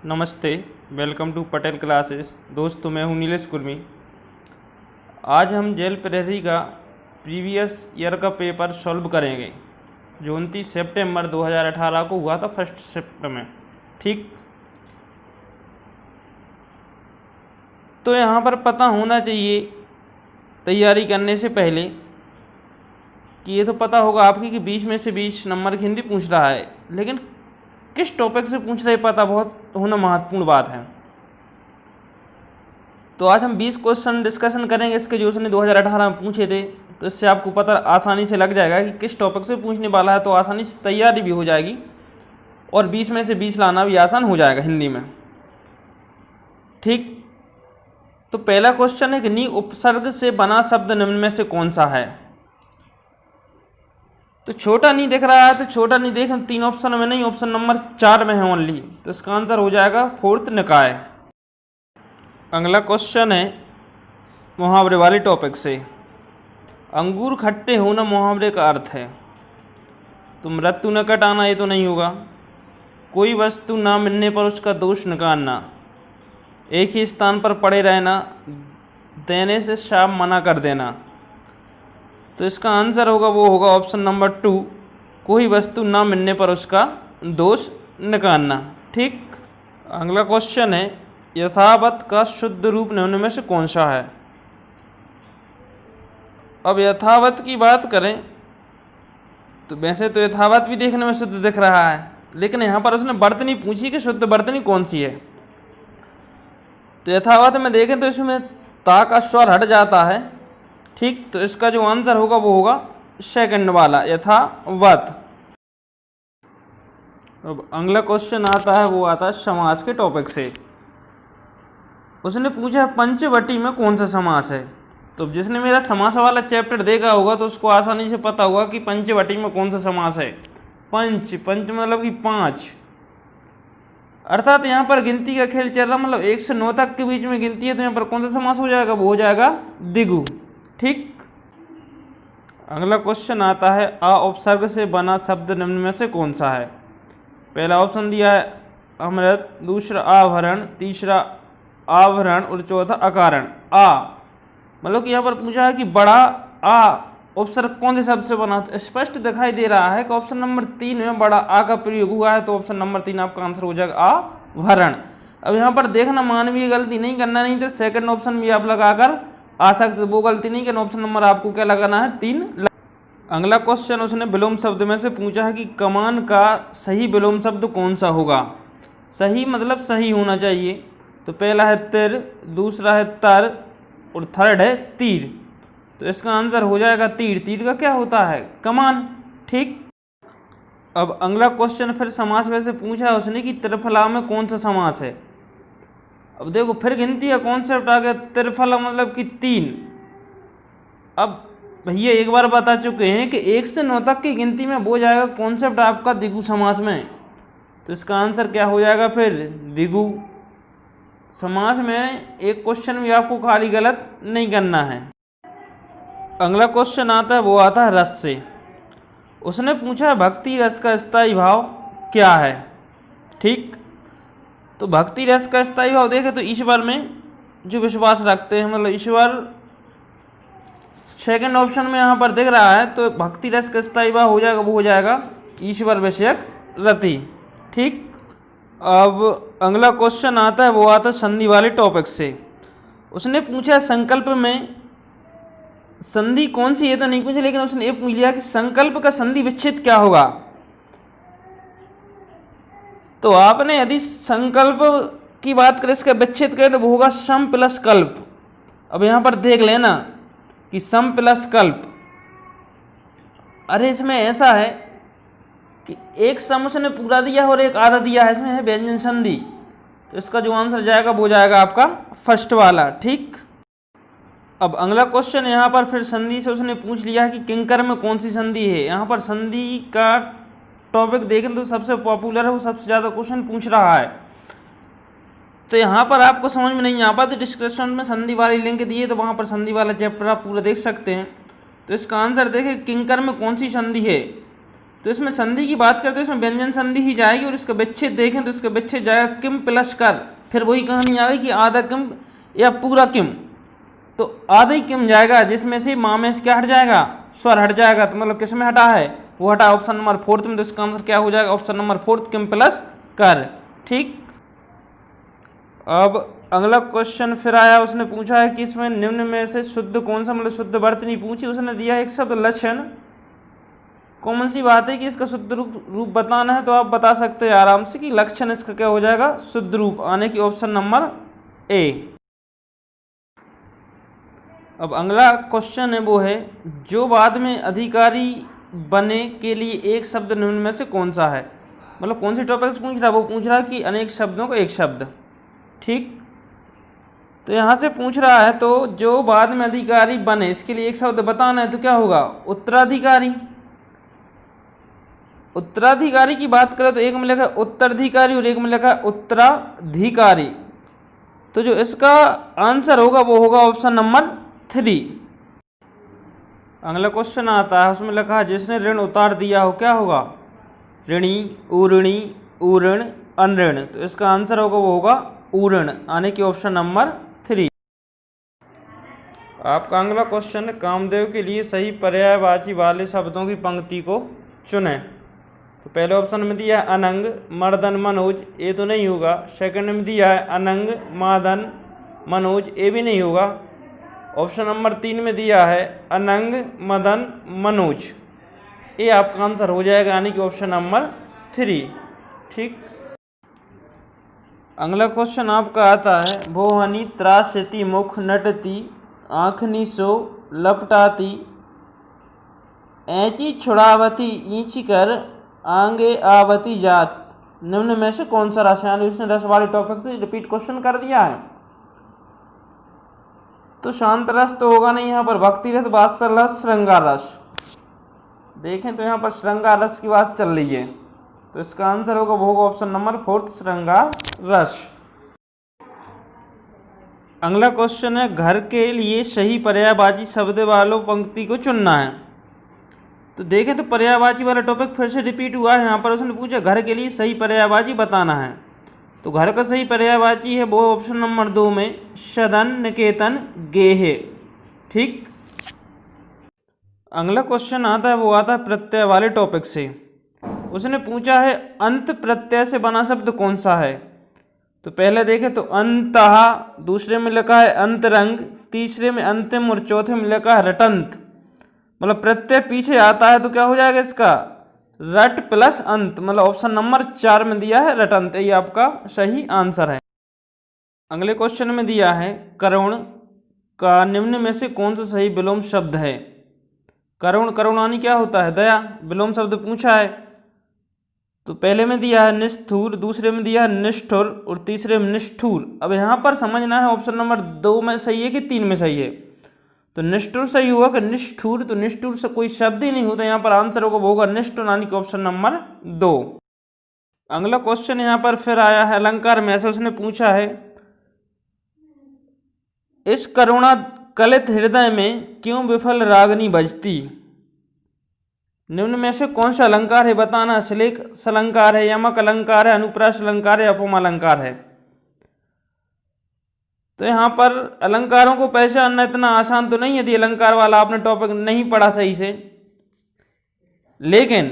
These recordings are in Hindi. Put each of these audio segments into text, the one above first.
नमस्ते। Welcome to Patel classes. दोस्तों, मैं हूं नीलेश कुर्मी। आज हम जेल प्रहरी का प्रीवियस ईयर का पेपर सॉल्व करेंगे जो 29 सितंबर 2018 को हुआ था, फर्स्ट शिफ्ट में। ठीक, तो यहाँ पर पता होना चाहिए तैयारी करने से पहले कि ये तो पता होगा आपकी कि 20 में से 20 नंबर की हिंदी पूछ रहा है, लेकिन किस टॉपिक से पूछ रहे पता बहुत होना महत्वपूर्ण बात है। तो आज हम 20 क्वेश्चन डिस्कशन करेंगे इसके जो उसने 2018 में पूछे थे, तो इससे आपको पता आसानी से लग जाएगा कि किस टॉपिक से पूछने वाला है, तो आसानी से तैयारी भी हो जाएगी और 20 में से 20 लाना भी आसान हो जाएगा हिंदी में। ठीक, तो पहला क्वेश्चन है कि नी उपसर्ग से बना शब्द निम्न में से कौन सा है। तो छोटा नहीं दिख रहा है, तो छोटा नहीं देख, 3 ऑप्शन में नहीं, ऑप्शन नंबर 4 में है ओनली, तो इसका आंसर हो जाएगा फोर्थ निकाय। अगला क्वेश्चन है मुहावरे वाले टॉपिक से। अंगूर खट्टे होना मुहावरे का अर्थ है। तो मृत्यु निकट आना ये तो नहीं होगा। कोई वस्तु ना मिलने पर उसका दोष निकालना, एक ही स्थान पर पड़े रहना, देने से शाप मना कर देना। तो इसका आंसर होगा वो होगा ऑप्शन नंबर 2, कोई वस्तु ना मिलने पर उसका दोष निकालना। ठीक, अगला क्वेश्चन है यथावत का शुद्ध रूप निम्न में से कौन सा है। अब यथावत की बात करें तो वैसे तो यथावत भी देखने में शुद्ध दिख रहा है, लेकिन यहाँ पर उसने वर्तनी पूछी कि शुद्ध वर्तनी कौन सी है। तो यथावत में देखें तो इसमें ता का स्वर हट जाता है। ठीक, तो इसका जो आंसर होगा वो होगा सेकंड वाला, यथावत। अब अगला क्वेश्चन आता है, वो आता है समास के टॉपिक से। उसने पूछा पंचवटी में कौन सा समास है। तो जिसने मेरा समास वाला चैप्टर देखा होगा तो उसको आसानी से पता होगा कि पंचवटी में कौन सा समास है। पंच मतलब कि 5, अर्थात यहाँ पर गिनती का खेल चल रहा, मतलब 1 से 9 तक के बीच में गिनती है, तो यहाँ पर कौन सा समास हो जाएगा, वो हो जाएगा द्विगु। ठीक, अगला क्वेश्चन आता है आ उपसर्ग से बना शब्द निम्न में से कौन सा है। पहला ऑप्शन दिया है अमृत, दूसरा आभरण, तीसरा आवरण और चौथा अकारण। आ मतलब कि यहाँ पर पूछा है कि बड़ा आ उपसर्ग कौन से शब्द से बना, तो स्पष्ट दिखाई दे रहा है कि ऑप्शन नंबर 3 में बड़ा आ का प्रयोग हुआ है, तो ऑप्शन नंबर 3 आपका आंसर हो जाएगा आवरण। अब यहाँ पर देखना, मानवीय गलती नहीं करना, नहीं तो सेकंड ऑप्शन भी आप लगाकर आ सकते, वो गलती नहीं करना। ऑप्शन नंबर आपको क्या लगाना है, 3। अगला क्वेश्चन उसने विलोम शब्द में से पूछा है कि कमान का सही विलोम शब्द कौन सा होगा। सही मतलब सही होना चाहिए। तो पहला है तिर, दूसरा है तर और थर्ड है तीर। तो इसका आंसर हो जाएगा तीर। तीर का क्या होता है, कमान। ठीक, अब अगला क्वेश्चन फिर समास में से पूछा है उसने कि त्रिफला में कौन सा समास है। अब देखो फिर गिनती का कॉन्सेप्ट आ गया, त्रिफला मतलब कि 3। अब भैया एक बार बता चुके हैं कि 1 से 9 तक की गिनती में वो जाएगा कॉन्सेप्ट आपका द्विगु समास में, तो इसका आंसर क्या हो जाएगा फिर द्विगु समास में। एक क्वेश्चन भी आपको खाली गलत नहीं करना है। अगला क्वेश्चन आता है, वो आता है रस से। उसने पूछा भक्ति रस का स्थायी भाव क्या है। ठीक, तो भक्ति रस का स्थायी भाव देखें तो ईश्वर में जो विश्वास रखते हैं, मतलब ईश्वर सेकंड ऑप्शन में यहाँ पर दिख रहा है, तो भक्ति रस का स्थायी भाव हो जाएगा, वो हो जाएगा ईश्वर विषयक रति। ठीक, अब अगला क्वेश्चन आता है, वो आता है संधि वाले टॉपिक से। उसने पूछा संकल्प में संधि कौन सी, ये तो नहीं पूछा, लेकिन उसने ये पूछ लिया कि संकल्प का संधि विच्छेद क्या होगा। तो आपने यदि संकल्प की बात करें, इसका विच्छेद करें, तो वो होगा सम प्लस कल्प। अब यहाँ पर देख लेना कि सम प्लस कल्प, अरे इसमें ऐसा है कि एक सम उसने पूरा दिया और एक आधा दिया है, इसमें है व्यंजन संधि, तो इसका जो आंसर जाएगा वो जाएगा आपका फर्स्ट वाला। ठीक, अब अगला क्वेश्चन यहाँ पर फिर संधि से उसने पूछ लिया है कि किंकर में कौन सी संधि है। यहाँ पर संधि का टॉपिक देखें तो सबसे पॉपुलर है, वो सबसे ज़्यादा क्वेश्चन पूछ रहा है। तो यहाँ पर आपको समझ में नहीं आ पाता, डिस्क्रिप्शन में संधि वाली लिंक दिए, तो वहाँ पर संधि वाला चैप्टर आप पूरा देख सकते हैं। तो इसका आंसर देखें किंकर में कौन सी संधि है। तो इसमें संधि की बात करते हैं, इसमें व्यंजन संधि ही जाएगी, और इसका विच्छेद देखें तो इसका विच्छेद जाएगा किम प्लस कर, फिर वही कहानी आ गई कि आधा किम या पूरा किम, तो आधा ही किम जाएगा, जिसमें से माँ में से क्या हट जाएगा, स्वर हट जाएगा। तो मतलब किस में हटा है, वो हटा ऑप्शन नंबर 4 में। तो इसका आंसर क्या हो जाएगा, ऑप्शन नंबर 4 किम प्लस कर। ठीक, अब अगला क्वेश्चन फिर आया, उसने पूछा है कि इसमें निम्न में से शुद्ध कौन सा, मतलब शुद्ध वर्तनी पूछी, उसने दिया है एक शब्द लक्षण। कॉमन सी बात है कि इसका शुद्ध रूप बताना है, तो आप बता सकते हैं आराम से कि लक्षण इसका क्या हो जाएगा, शुद्ध रूप, आने की ऑप्शन नंबर ए। अब अगला क्वेश्चन है वो है, जो बाद में अधिकारी बने के लिए एक शब्द निम्न में से कौन सा है। मतलब कौन से टॉपिक से पूछ रहा है, वो पूछ रहा है कि अनेक शब्दों का एक शब्द। ठीक, तो यहाँ से पूछ रहा है, तो जो बाद में अधिकारी बने इसके लिए एक शब्द बताना है, तो क्या होगा, उत्तराधिकारी। उत्तराधिकारी की बात करें तो एक में लिखा है उत्तराधिकारी और एक में लिखा है उत्तराधिकारी, तो जो इसका आंसर होगा वो होगा ऑप्शन नंबर 3। अगला क्वेश्चन आता है, उसमें लिखा है जिसने ऋण उतार दिया हो क्या होगा, ऋणी, उऋणी, उऋण, अनऋण, तो इसका आंसर होगा वो होगा उऋण, आने की ऑप्शन नंबर 3। आपका अगला क्वेश्चन है, कामदेव के लिए सही पर्यायवाची वाले शब्दों की पंक्ति को चुने। तो पहले ऑप्शन में दिया है अनंग, मर्दन, मनोज, ये तो नहीं होगा। सेकंड में दिया है अनंग, मादन, मनोज, ये भी नहीं होगा। ऑप्शन नंबर 3 में दिया है अनंग, मदन, मनोज, ये आपका आंसर हो जाएगा, यानी कि ऑप्शन नंबर 3। ठीक, अगला क्वेश्चन आपका आता है, भोहनी त्रासती मुख नटती, आँखनी सो लपटाती, ऐची छुड़ावती ईंच कर आंगे आवती जात, निम्न में से कौन सा रस, यानी उसने रस वाले टॉपिक से रिपीट क्वेश्चन कर दिया है। तो शांत रस तो होगा नहीं, यहाँ पर भक्ति रस, वात्सल रस, श्रृंगार रस। देखें तो यहाँ पर श्रृंगार रस की बात चल रही है, तो इसका आंसर होगा वो होगा ऑप्शन नंबर 4 श्रृंगार रस। अगला क्वेश्चन है, घर के लिए सही पर्यायवाची शब्द वालों पंक्ति को चुनना है। तो देखें तो पर्यायवाची वाला टॉपिक फिर से रिपीट हुआ है यहाँ पर, उसने पूछा घर के लिए सही पर्यायवाची बताना है। तो घर का सही पर्यायवाची है वो ऑप्शन नंबर 2 में सदन, निकेतन, गेहे। ठीक, अगला क्वेश्चन आता है वो आता है प्रत्यय वाले टॉपिक से। उसने पूछा है अंत प्रत्यय से बना शब्द कौन सा है। तो पहले देखें तो अंतः, दूसरे में लिखा है अंतरंग, तीसरे में अंतिम और चौथे में लिखा है रटंत। मतलब प्रत्यय पीछे आता है तो क्या हो जाएगा इसका, रट प्लस अंत, मतलब ऑप्शन नंबर 4 में दिया है रटंत, ये आपका सही आंसर है। अगले क्वेश्चन में दिया है करुण का निम्न में से कौन सा सही विलोम शब्द है। करुण, करुणानी क्या होता है, दया, विलोम शब्द पूछा है। तो पहले में दिया है निष्ठुर, दूसरे में दिया है निष्ठुर और तीसरे में निष्ठुर। अब यहाँ पर समझना है ऑप्शन नंबर 2 में सही है कि 3 में सही है। तो निष्ठुर सही हुआ कि निष्ठुर, तो निष्ठुर से कोई शब्द ही नहीं होता, यहाँ पर आंसर होगा वो होगा निष्ठुर, यानी कि ऑप्शन नंबर 2। अगला क्वेश्चन यहाँ पर फिर आया है अलंकार में, ऐसे उसने पूछा है इस करुणा कलित हृदय में क्यों विफल रागनी बजती, निम्न में से कौन सा अलंकार है बताना। श्लेष अलंकार है, यमक अलंकार है, अनुप्रास अलंकार है, अपमा अलंकार है। तो यहाँ पर अलंकारों को पहचानना इतना आसान तो नहीं है, यदि अलंकार वाला आपने टॉपिक नहीं पढ़ा सही से, लेकिन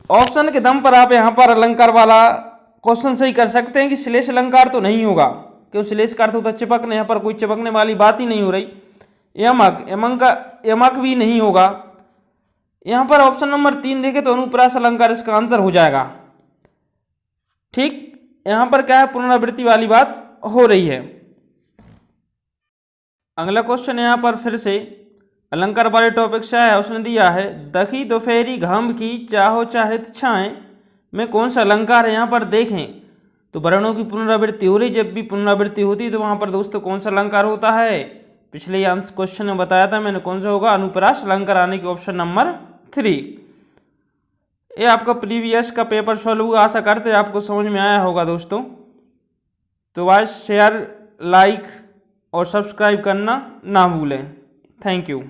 ऑप्शन के दम पर आप यहाँ पर अलंकार वाला क्वेश्चन सही कर सकते हैं कि श्लेष अलंकार तो नहीं होगा, क्यों श्लेष का अर्थ होता है चिपकने, यहाँ पर कोई चिपकने वाली बात ही नहीं हो रही। यमक, यमक भी नहीं होगा। यहाँ पर ऑप्शन नंबर 3 देखे तो अनुप्रास अलंकार इसका आंसर हो जाएगा। ठीक, यहाँ पर क्या है, पुनरावृत्ति वाली बात हो रही है। अगला क्वेश्चन यहाँ पर फिर से अलंकार वाले टॉपिक से आया, उसने दिया है दखी दोपहरी घाम की चाहो चाहे छाएं में कौन सा अलंकार है। यहाँ पर देखें तो वर्णों की पुनरावृत्ति हो रही, जब भी पुनरावृत्ति होती है तो वहाँ पर दोस्तों कौन सा अलंकार होता है, पिछले क्वेश्चन में बताया था मैंने कौन सा होगा, अनुप्रास अलंकार, आने की ऑप्शन नंबर 3। ये आपका प्रीवियस का पेपर सॉल्व हुआ, आशा करते हैं आपको समझ में आया होगा दोस्तों। तो वाइस शेयर, लाइक और सब्सक्राइब करना ना भूलें। Thank you.